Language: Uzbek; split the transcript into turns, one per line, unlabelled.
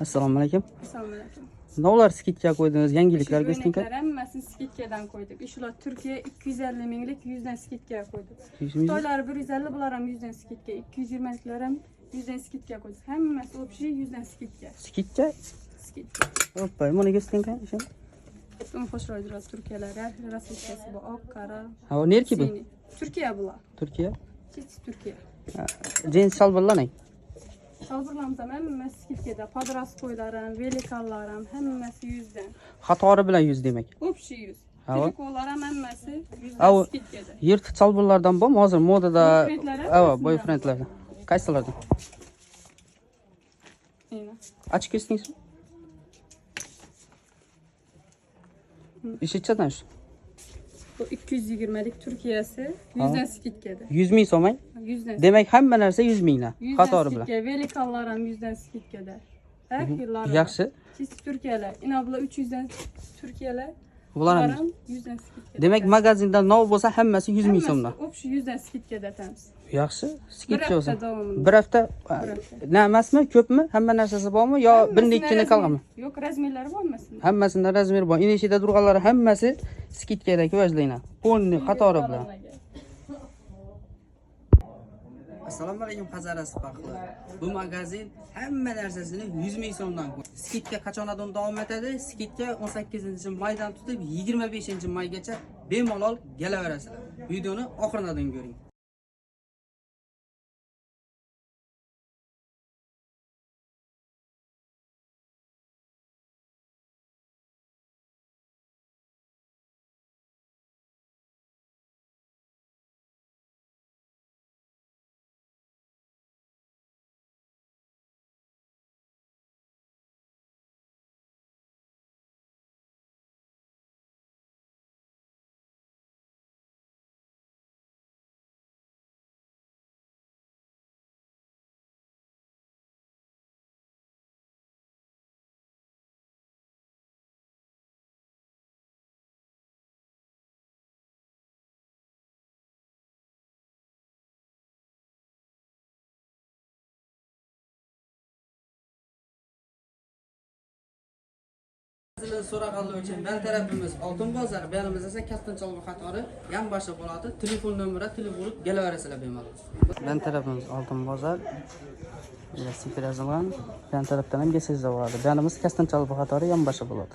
Assalomu alaykum.
Assalomu alaykum.
Navlar skidga qo'ydingiz, yangiliklarga skidga.
Hammasini skidkadan qo'ydik. Ishlar Turkiya 250 minglik 100 dan skidka qo'ydik.
100 ming.
Xitoylar 150, bular ham 100 dan skidka, 220 liklar ham 100 dan skidka qo'ydik. Hammasi общий 100 dan skidka.
Skidga?
Skidka.
Hoppa, mana göstərin işin.
Bunun xoşlayıcı Türkiye'ler, rasitçesi bu, ok, qara.
Ha, o nerki bu?
Türkiye bular.
Türkiye.
Türkiye.
Cins şalvarlar ne?
Şalvarlarımız hammasi skidkada. Podrastkoylarim, velikallarim hammasi 100 dan.
Xatori bilan 100 demak.
Общий 100.
Ha.
Trikolar ham hammasi 100
Ha,
dan skidkada.
yirtiq şalvarlardan bormi hozir modada?
Boyfriendlar.
Boyfriendlardan. Qaysilardan?
Aynen.
Açık kesdingiz? Eshitchadan shu.
Bu 220'lik Türkiye'si 100 dan skidkada.
100 ming so'mang.
100 dan.
Demak hamma narsa 100 mingdan. Xatori bilan.
Velikallar ham 100 dan skidkada. Her yıllar.
Yaxshi.
Çift Türkiye'ler. İnabla 300 dan Türkiye'ler.
Bular ham.
100 dan skidkada.
Demak magazindan nov bo'lsa hammasi 100 ming so'mdan.
Общий 100 dan skidkada tamiz.
Yaxshi. Skidcha bo'lsa.
davomida.
Bir hafta ne emasmi, ko'pmi? Hamma narsasi bormi yo birini ikkini qolganmi?
Yo'q, razmerlari bo'lmasin.
Hammasida razmer bor. Eni ichida turganlari hammasi skidkadagi vajlayna. Ponni qatori bilan. Assalomu alaykum Hazarasi Paxla. Bu magazin hamma narsasini 100 ming so'mdan qo'ydi. Skidka qachondan davom etadi? Skidka 18-maydan tutib 25-maygacha bemalol kelaverasizlar. Videoni oxiridan ko'ring. Sizlardan so'raganlar uchun ben tarafimiz Oltin bozor, belimiz esa Kastinchilov qatori yan boshqa bo'ladi. Telefon nomeri telefon kelaverasizlar bemalol. Ben tarafimiz Oltin bozor. Velosiped yazilgan. Ben tarafdan ham kelsangiz bo'ladi. Belimiz Kastinchilov qatori yan boshqa bo'ladi.